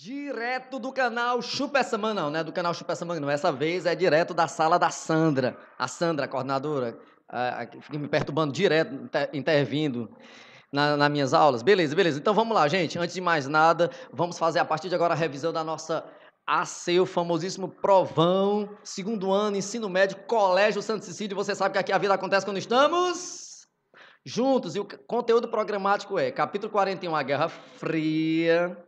Direto do canal Chupa Essa Manga, não é do canal Chupa Essa Manga, não. Essa vez é direto da sala da Sandra. A Sandra, a coordenadora, que fica me perturbando direto, intervindo nas minhas aulas. Beleza, beleza. Então vamos lá, gente. Antes de mais nada, vamos fazer a partir de agora a revisão da nossa AC, o famosíssimo provão, segundo ano, ensino médio, Colégio Santo Cecílio. Você sabe que aqui a vida acontece quando estamos juntos. E o conteúdo programático é capítulo 41, a Guerra Fria.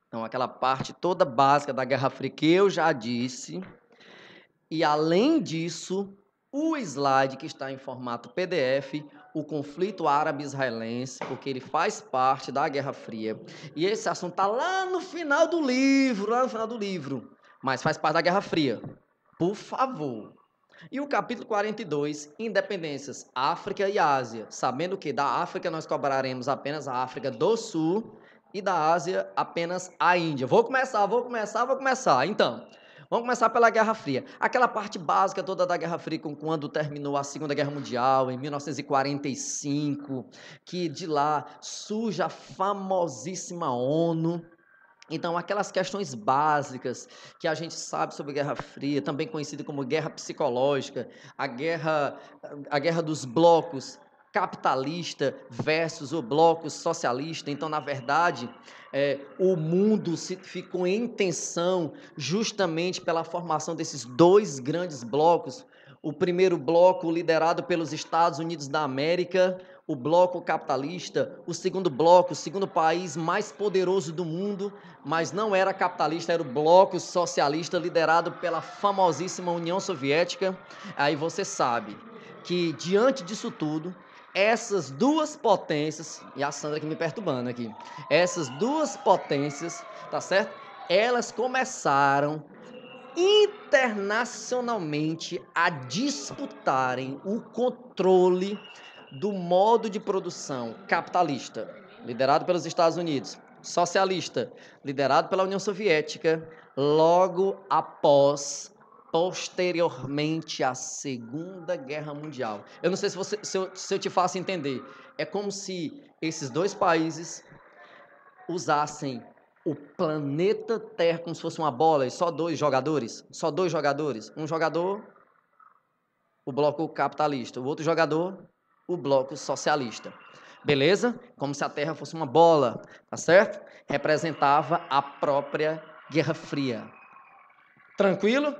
Então, aquela parte toda básica da Guerra Fria que eu já disse. E, além disso, o slide que está em formato PDF, o conflito árabe-israelense, porque ele faz parte da Guerra Fria. E esse assunto está lá no final do livro, mas faz parte da Guerra Fria. Por favor. E o capítulo 42, Independências, África e Ásia. Sabendo que da África nós cobraremos apenas a África do Sul e da Ásia apenas a Índia. Vou começar. Então, vamos começar pela Guerra Fria. Aquela parte básica toda da Guerra Fria, quando terminou a Segunda Guerra Mundial, em 1945, que de lá surge a famosíssima ONU. Então, aquelas questões básicas que a gente sabe sobre a Guerra Fria, também conhecida como guerra psicológica, a guerra dos blocos capitalista versus o bloco socialista. Então, na verdade, o mundo ficou em tensão justamente pela formação desses dois grandes blocos. O primeiro bloco liderado pelos Estados Unidos da América, o bloco capitalista. O segundo bloco, o segundo país mais poderoso do mundo, mas não era capitalista, era o bloco socialista liderado pela famosíssima União Soviética. Aí você sabe que, diante disso tudo, essas duas potências, e a Sandra aqui me perturbando aqui, essas duas potências, tá certo? Elas começaram internacionalmente a disputarem o controle do modo de produção capitalista, liderado pelos Estados Unidos, socialista, liderado pela União Soviética, logo após, posteriormente à Segunda Guerra Mundial. Eu não sei se eu te faço entender. É como se esses dois países usassem o planeta Terra como se fosse uma bola e só dois jogadores. Um jogador, o bloco capitalista. O outro jogador, o bloco socialista. Beleza? Como se a Terra fosse uma bola, tá certo? Representava a própria Guerra Fria. Tranquilo?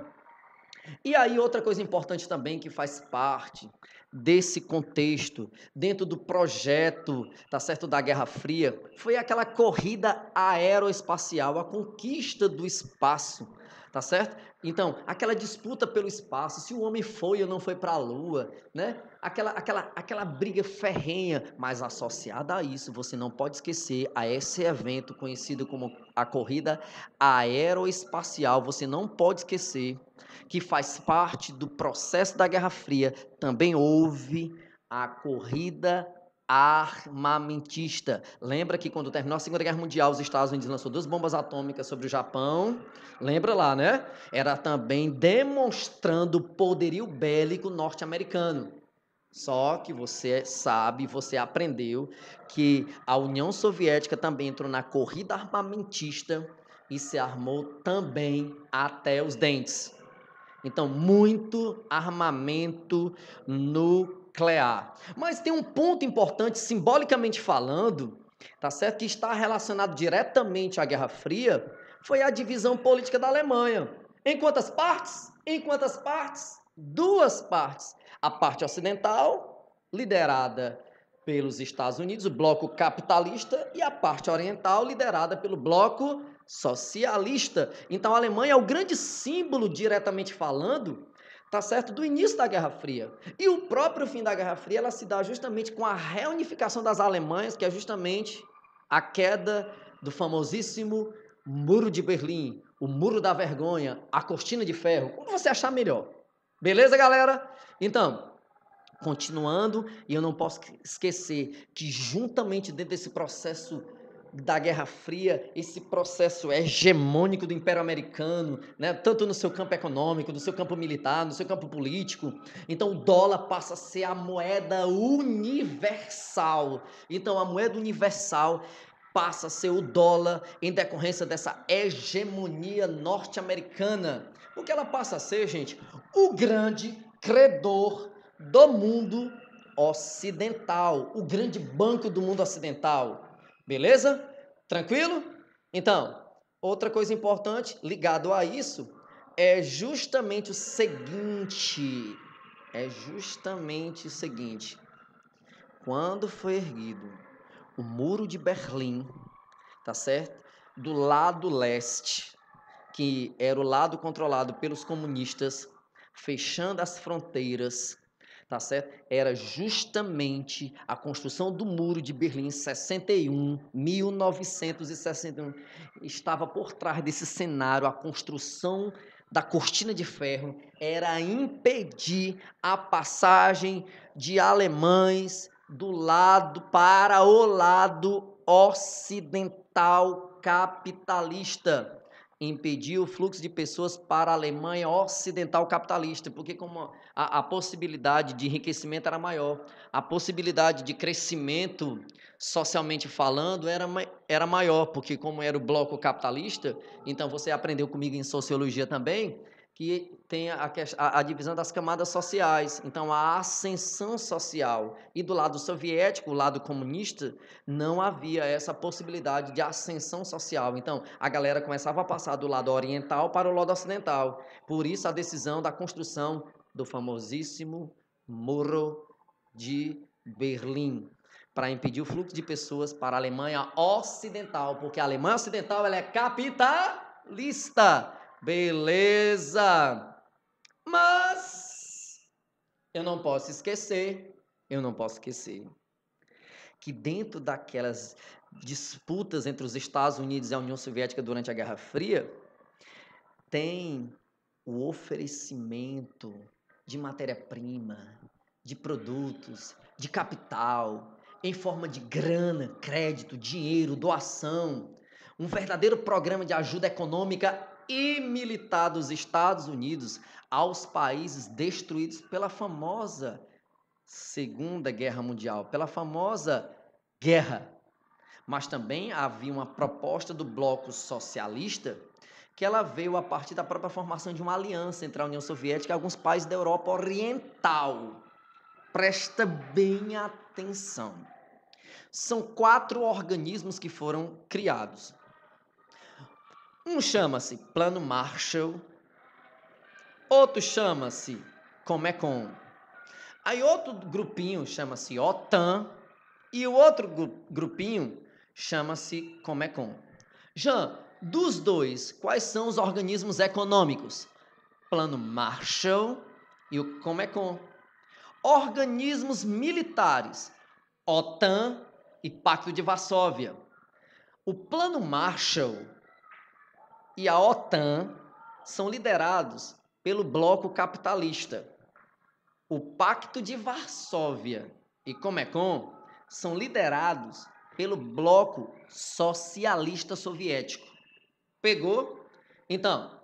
E aí outra coisa importante também que faz parte desse contexto, dentro do projeto, tá certo, da Guerra Fria, foi aquela corrida aeroespacial, a conquista do espaço, tá certo? Então, aquela disputa pelo espaço, se o homem foi ou não foi para a Lua, né? Aquela briga ferrenha, mas associada a isso, você não pode esquecer a esse evento conhecido como a corrida aeroespacial, você não pode esquecer que faz parte do processo da Guerra Fria, também houve a corrida armamentista. Lembra que quando terminou a Segunda Guerra Mundial, os Estados Unidos lançou 2 bombas atômicas sobre o Japão? Lembra lá, né? Era também demonstrando o poderio bélico norte-americano. Só que você sabe, você aprendeu que a União Soviética também entrou na corrida armamentista e se armou também até os dentes. Então, muito armamento nuclear. Mas tem um ponto importante, simbolicamente falando, tá certo? Que está relacionado diretamente à Guerra Fria, foi a divisão política da Alemanha. Em quantas partes? Duas partes. A parte ocidental, liderada pelos Estados Unidos, o bloco capitalista, e a parte oriental, liderada pelo bloco socialista. Então, a Alemanha é o grande símbolo, diretamente falando, tá certo, do início da Guerra Fria. E o próprio fim da Guerra Fria, ela se dá justamente com a reunificação das Alemanhas, que é justamente a queda do famosíssimo Muro de Berlim, o Muro da Vergonha, a Cortina de Ferro, como você achar melhor. Beleza, galera? Então, continuando, e eu não posso esquecer que juntamente dentro desse processo da Guerra Fria, esse processo hegemônico do Império Americano, né, tanto no seu campo econômico, no seu campo militar, no seu campo político, então o dólar passa a ser a moeda universal. Então a moeda universal passa a ser o dólar em decorrência dessa hegemonia norte-americana. Porque ela passa a ser, gente, o grande credor do mundo ocidental, o grande banco do mundo ocidental. Beleza? Tranquilo? Então, outra coisa importante ligado a isso é justamente o seguinte, quando foi erguido o Muro de Berlim, tá certo? Do lado leste, que era o lado controlado pelos comunistas, fechando as fronteiras, tá certo? Era justamente a construção do Muro de Berlim em 1961, estava por trás desse cenário, a construção da cortina de ferro era impedir a passagem de alemães do lado para o lado ocidental capitalista, impedir o fluxo de pessoas para a Alemanha ocidental capitalista, porque como a possibilidade de enriquecimento era maior, a possibilidade de crescimento socialmente falando era maior, porque como era o bloco capitalista, então você aprendeu comigo em sociologia também, que tem a divisão das camadas sociais, então a ascensão social, e do lado soviético, o lado comunista, não havia essa possibilidade de ascensão social, então a galera começava a passar do lado oriental para o lado ocidental, por isso a decisão da construção do famosíssimo Muro de Berlim, para impedir o fluxo de pessoas para a Alemanha Ocidental, porque a Alemanha Ocidental ela é capitalista. Beleza! Mas eu não posso esquecer que dentro daquelas disputas entre os Estados Unidos e a União Soviética durante a Guerra Fria, tem o oferecimento de matéria-prima, de produtos, de capital, em forma de grana, crédito, dinheiro, doação, um verdadeiro programa de ajuda econômica e militar dos Estados Unidos aos países destruídos pela famosa Segunda Guerra Mundial, pela famosa guerra. Mas também havia uma proposta do bloco socialista que ela veio a partir da própria formação de uma aliança entre a União Soviética e alguns países da Europa Oriental. Presta bem atenção. São 4 organismos que foram criados. Um chama-se Plano Marshall, outro chama-se Comecon. Aí outro grupinho chama-se OTAN e o outro grupinho chama-se Comecon. Jean, dos dois, quais são os organismos econômicos? Plano Marshall e o Comecon. Organismos militares, OTAN e Pacto de Varsóvia. O Plano Marshall e a OTAN são liderados pelo bloco capitalista. O Pacto de Varsóvia e Comecon são liderados pelo bloco socialista soviético. Pegou? Então,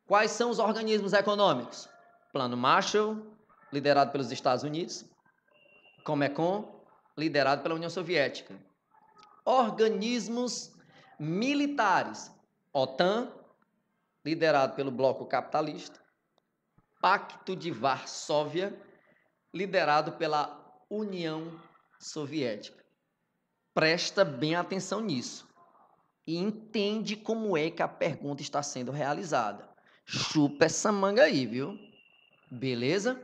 quais são os organismos econômicos? Plano Marshall, liderado pelos Estados Unidos. Comecon, liderado pela União Soviética. Organismos militares. OTAN, liderado pelo bloco capitalista. Pacto de Varsóvia, liderado pela União Soviética. Presta bem atenção nisso e entende como é que a pergunta está sendo realizada. Chupa essa manga aí, viu? Beleza?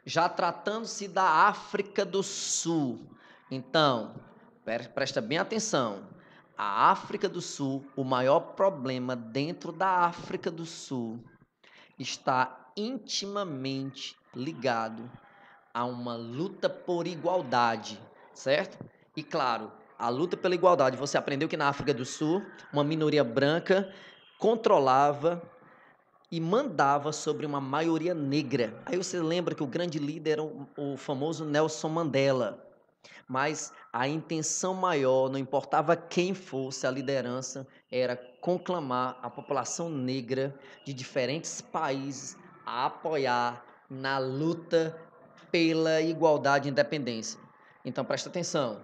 Já tratando-se da África do Sul. Então, presta bem atenção. A África do Sul, o maior problema dentro da África do Sul está intimamente ligado a uma luta por igualdade, certo? E claro, a luta pela igualdade, você aprendeu que na África do Sul, uma minoria branca controlava e mandava sobre uma maioria negra. Aí você lembra que o grande líder era o famoso Nelson Mandela. Mas a intenção maior, não importava quem fosse a liderança, era conclamar a população negra de diferentes países a apoiar na luta pela igualdade e independência. Então, presta atenção.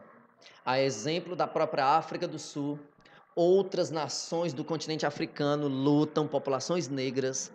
A exemplo da própria África do Sul, outras nações do continente africano lutam, populações negras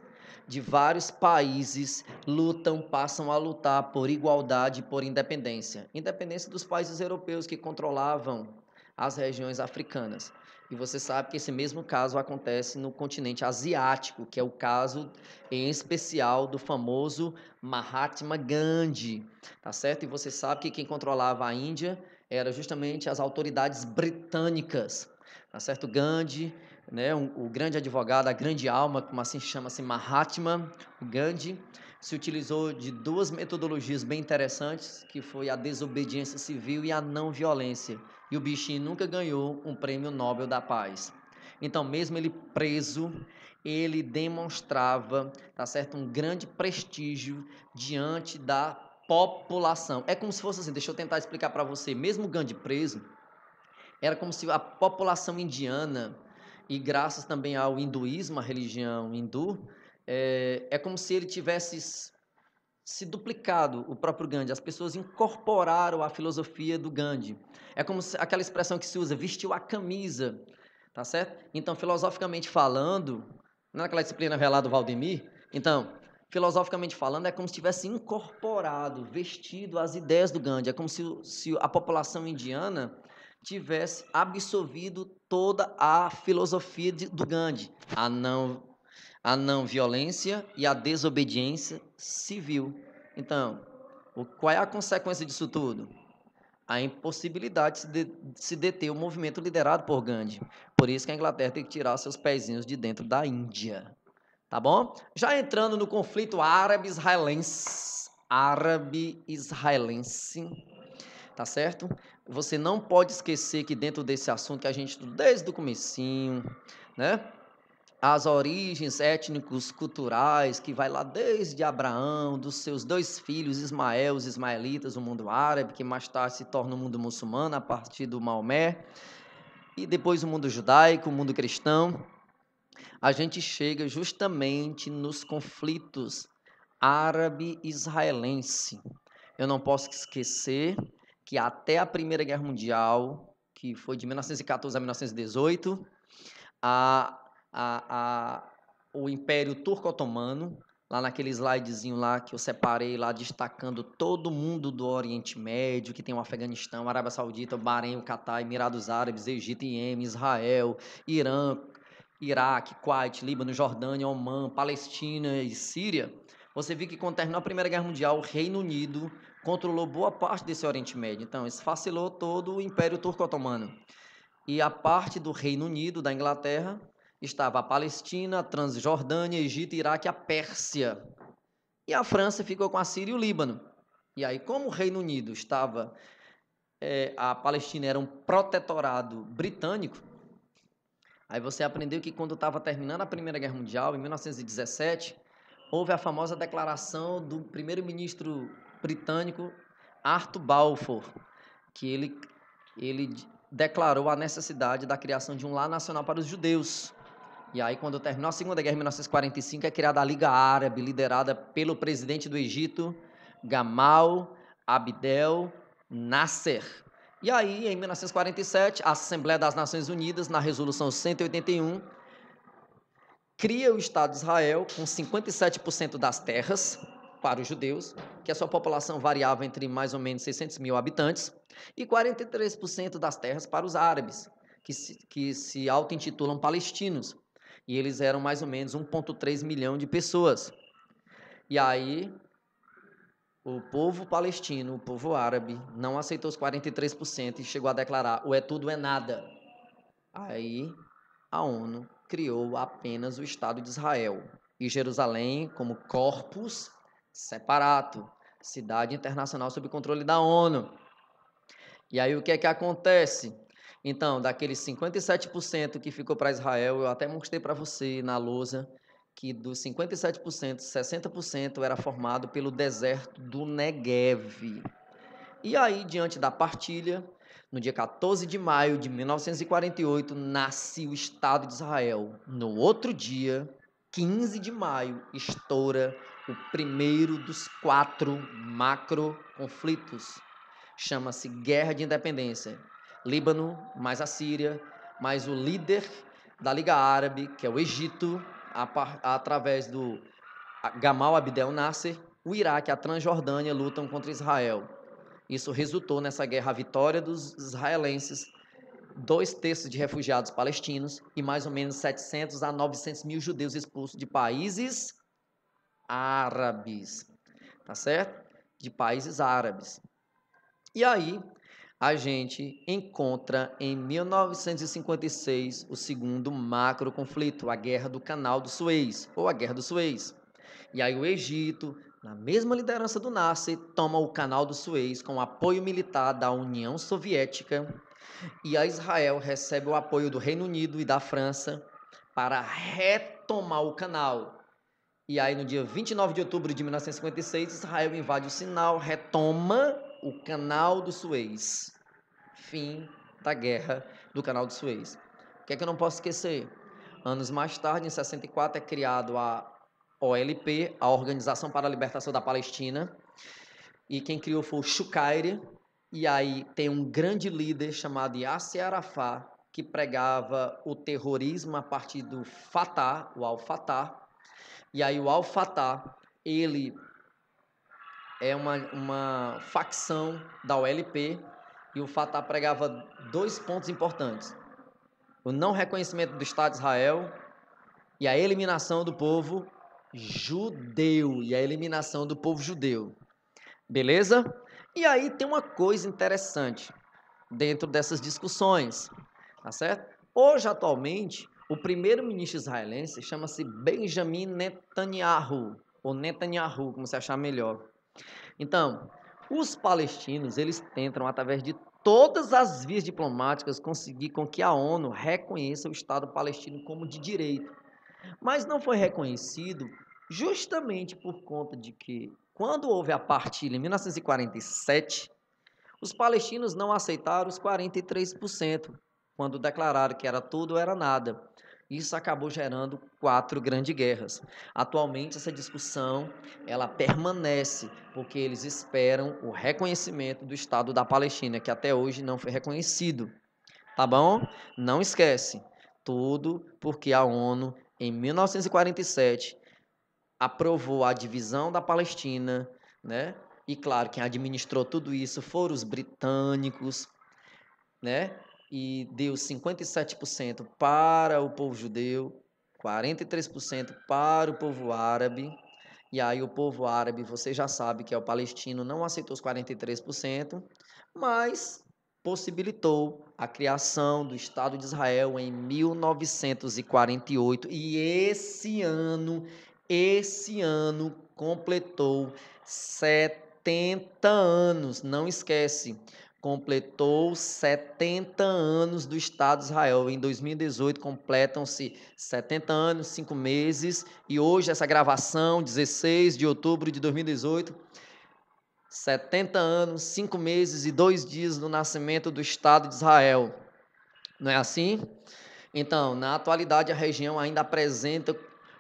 de vários países lutam, passam a lutar por igualdade e por independência. Independência dos países europeus que controlavam as regiões africanas. E você sabe que esse mesmo caso acontece no continente asiático, que é o caso em especial do famoso Mahatma Gandhi, tá certo? E você sabe que quem controlava a Índia era justamente as autoridades britânicas, tá certo? Gandhi, né, o grande advogado, a grande alma, como assim chama-se Mahatma Gandhi, se utilizou de duas metodologias bem interessantes, que foi a desobediência civil e a não violência. E o bichinho nunca ganhou um prêmio Nobel da Paz. Então, mesmo ele preso, ele demonstrava, tá certo, um grande prestígio diante da população. É como se fosse assim, deixa eu tentar explicar para você, mesmo Gandhi preso, era como se a população indiana, e graças também ao hinduísmo, a religião hindu, é como se ele tivesse se duplicado, o próprio Gandhi. As pessoas incorporaram a filosofia do Gandhi. É como se, aquela expressão que se usa, vestiu a camisa, tá certo? Então, filosoficamente falando, naquela disciplina velada do Valdemir, então, filosoficamente falando, é como se tivesse incorporado, vestido as ideias do Gandhi. É como se a população indiana tivesse absorvido toda a filosofia do Gandhi, a não violência e a desobediência civil. Então, qual é a consequência disso tudo? A impossibilidade de se deter o movimento liderado por Gandhi. Por isso que a Inglaterra tem que tirar seus pezinhos de dentro da Índia. Tá bom? Já entrando no conflito árabe-israelense, tá certo? Você não pode esquecer que dentro desse assunto que a gente estuda desde o comecinho, né? As origens étnicos culturais que vai lá desde Abraão, dos seus dois filhos Ismael, os ismaelitas, o mundo árabe, que mais tarde se torna o mundo muçulmano a partir do Maomé, e depois o mundo judaico, o mundo cristão. A gente chega justamente nos conflitos árabe-israelense. Eu não posso esquecer que até a Primeira Guerra Mundial, que foi de 1914 a 1918, o Império Turco-Otomano, lá naquele slidezinho lá que eu separei lá, destacando todo mundo do Oriente Médio, que tem o Afeganistão, Arábia Saudita, Bahrein, o Catar, Emirados Árabes, Egito e Iêmen, Israel, Irã, Iraque, Kuwait, Líbano, Jordânia, Omã, Palestina e Síria. Você viu que quando terminou a Primeira Guerra Mundial, o Reino Unido controlou boa parte desse Oriente Médio. Então, isso facilitou todo o Império Turco-Otomano. E a parte do Reino Unido, da Inglaterra, estava a Palestina, a Transjordânia, Egito, Iraque e a Pérsia. E a França ficou com a Síria e o Líbano. E aí, como o Reino Unido estava, a Palestina era um protetorado britânico, aí você aprendeu que quando estava terminando a Primeira Guerra Mundial, em 1917, houve a famosa declaração do primeiro-ministro britânico Arthur Balfour, que ele declarou a necessidade da criação de um lar nacional para os judeus. E aí, quando terminou a Segunda Guerra, em 1945, é criada a Liga Árabe, liderada pelo presidente do Egito, Gamal Abdel Nasser. E aí, em 1947, a Assembleia das Nações Unidas, na Resolução 181, cria o Estado de Israel com 57% das terras para os judeus, que a sua população variava entre mais ou menos 600 mil habitantes, e 43% das terras para os árabes, que se auto-intitulam palestinos, e eles eram mais ou menos 1,3 milhão de pessoas. E aí, o povo palestino, o povo árabe, não aceitou os 43% e chegou a declarar: ou é tudo ou é nada. Aí, a ONU criou apenas o Estado de Israel e Jerusalém como corpus separado, cidade internacional sob controle da ONU. E aí o que é que acontece? Então, daqueles 57% que ficou para Israel, eu até mostrei para você na lousa que dos 57%, 60% era formado pelo deserto do Negev. E aí, diante da partilha, no dia 14 de maio de 1948, nasce o Estado de Israel. No outro dia, 15 de maio, estoura o primeiro dos 4 macro conflitos. Chama-se Guerra de Independência. Líbano, mais a Síria, mais o líder da Liga Árabe, que é o Egito, através do Gamal Abdel Nasser, o Iraque e a Transjordânia lutam contra Israel. Isso resultou nessa guerra a vitória dos israelenses, 2/3 de refugiados palestinos e mais ou menos 700 a 900 mil judeus expulsos de países árabes, tá certo? De países árabes. E aí, a gente encontra em 1956 o segundo macro conflito, a Guerra do Canal do Suez, ou a Guerra do Suez. E aí o Egito, na mesma liderança do Nasser, toma o Canal do Suez com apoio militar da União Soviética, e a Israel recebe o apoio do Reino Unido e da França para retomar o canal. E aí, no dia 29 de outubro de 1956, Israel invade o Sinai, retoma o Canal do Suez. Fim da Guerra do Canal do Suez. O que é que eu não posso esquecer? Anos mais tarde, em 64, é criado a OLP, a Organização para a Libertação da Palestina, e quem criou foi o Shukairi, e aí tem um grande líder chamado Yasser Arafat, que pregava o terrorismo a partir do Fatah, o Al-Fatah, e aí o Al-Fatah, ele é uma facção da OLP, e o Fatah pregava 2 pontos importantes: o não reconhecimento do Estado de Israel e a eliminação do povo judeu, Beleza? E aí tem uma coisa interessante dentro dessas discussões, tá certo? Hoje, atualmente, o primeiro-ministro israelense chama-se Benjamin Netanyahu, ou Netanyahu, como você achar melhor. Então, os palestinos, eles tentam, através de todas as vias diplomáticas, conseguir com que a ONU reconheça o Estado palestino como de direito. Mas não foi reconhecido justamente por conta de que, quando houve a partilha em 1947, os palestinos não aceitaram os 43%, quando declararam que era tudo ou era nada. Isso acabou gerando 4 grandes guerras. Atualmente, essa discussão ela permanece, porque eles esperam o reconhecimento do Estado da Palestina, que até hoje não foi reconhecido. Tá bom? Não esquece. Tudo porque a ONU, em 1947, aprovou a divisão da Palestina, né? E claro, quem administrou tudo isso foram os britânicos, né? E deu 57% para o povo judeu, 43% para o povo árabe. E aí o povo árabe, você já sabe que é o palestino, não aceitou os 43%, mas possibilitou a criação do Estado de Israel em 1948. E esse ano completou 70 anos, não esquece. Completou 70 anos do Estado de Israel. Em 2018, completam-se 70 anos, 5 meses. E hoje, essa gravação, 16 de outubro de 2018, 70 anos, 5 meses e 2 dias do nascimento do Estado de Israel. Não é assim? Então, na atualidade, a região ainda apresenta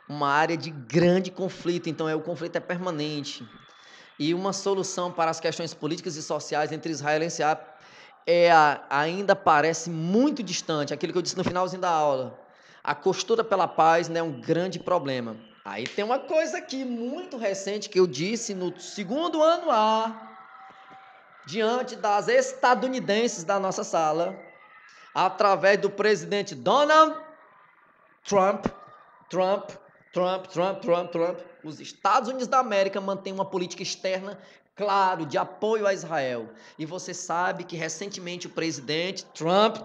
uma área de grande conflito. Então, o conflito é permanente. E uma solução para as questões políticas e sociais entre Israel e Árabe ainda parece muito distante. Aquilo que eu disse no finalzinho da aula. A costura pela paz é um grande problema. Aí tem uma coisa aqui muito recente que eu disse no segundo ano A, diante das estadunidenses da nossa sala, através do presidente Donald Trump, os Estados Unidos da América mantêm uma política externa, claro, de apoio a Israel. E você sabe que recentemente o presidente Trump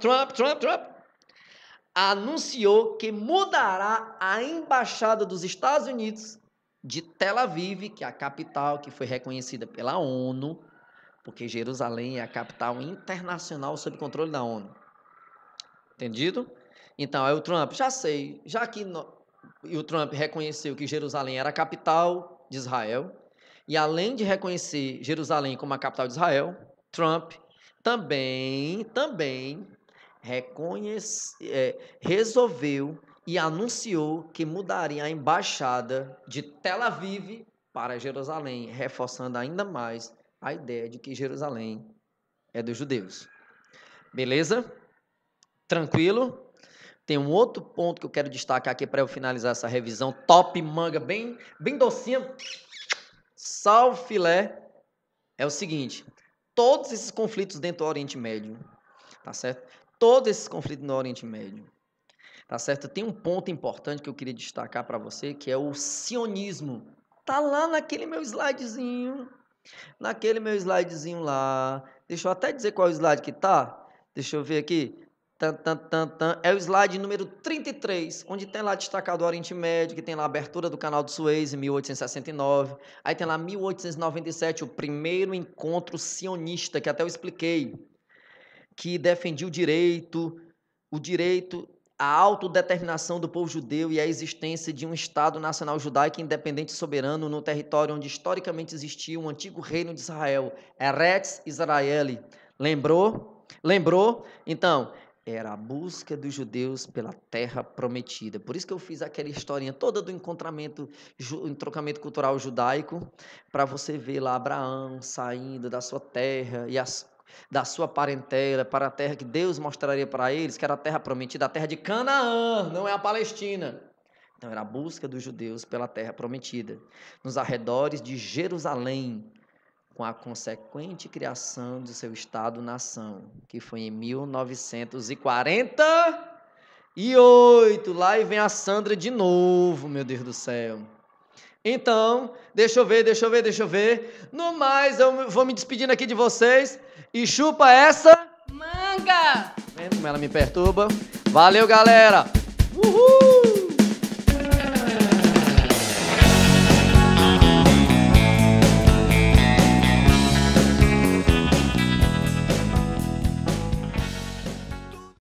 anunciou que mudará a embaixada dos Estados Unidos de Tel Aviv, que é a capital que foi reconhecida pela ONU, porque Jerusalém é a capital internacional sob controle da ONU. Entendido? Então, aí o Trump, já sei, o Trump reconheceu que Jerusalém era a capital de Israel, e além de reconhecer Jerusalém como a capital de Israel, Trump também resolveu e anunciou que mudaria a embaixada de Tel Aviv para Jerusalém, reforçando ainda mais a ideia de que Jerusalém é dos judeus. Beleza? Tranquilo? Tem um outro ponto que eu quero destacar aqui para eu finalizar essa revisão. Top manga, bem docinha. Salve filé. É o seguinte, todos esses conflitos dentro do Oriente Médio, tá certo? Todos esses conflitos no Oriente Médio, tá certo? Tem um ponto importante que eu queria destacar para você, que é o sionismo. Tá lá naquele meu slidezinho lá. Deixa eu até dizer qual é o slide que tá. Deixa eu ver aqui. É o slide número 33, onde tem lá destacado o Oriente Médio, que tem lá a abertura do canal do Suez em 1869. Aí tem lá 1897, o primeiro encontro sionista, que até eu expliquei, que defendia o direito à autodeterminação do povo judeu e a existência de um Estado nacional judaico independente e soberano no território onde historicamente existia um antigo reino de Israel, Eretz Israeli. Lembrou? Então, era a busca dos judeus pela terra prometida. Por isso que eu fiz aquela historinha toda do entrocamento cultural judaico, para você ver lá Abraão saindo da sua terra e da sua parentela para a terra que Deus mostraria para eles, que era a terra prometida, a terra de Canaã, não é a Palestina. Então era a busca dos judeus pela terra prometida, nos arredores de Jerusalém, com a consequente criação de seu Estado-nação, que foi em 1948. Lá e vem a Sandra de novo, meu Deus do céu. Então, deixa eu ver. No mais, eu vou me despedindo aqui de vocês. E chupa essa manga! Vendo como ela me perturba? Valeu, galera! Uhul!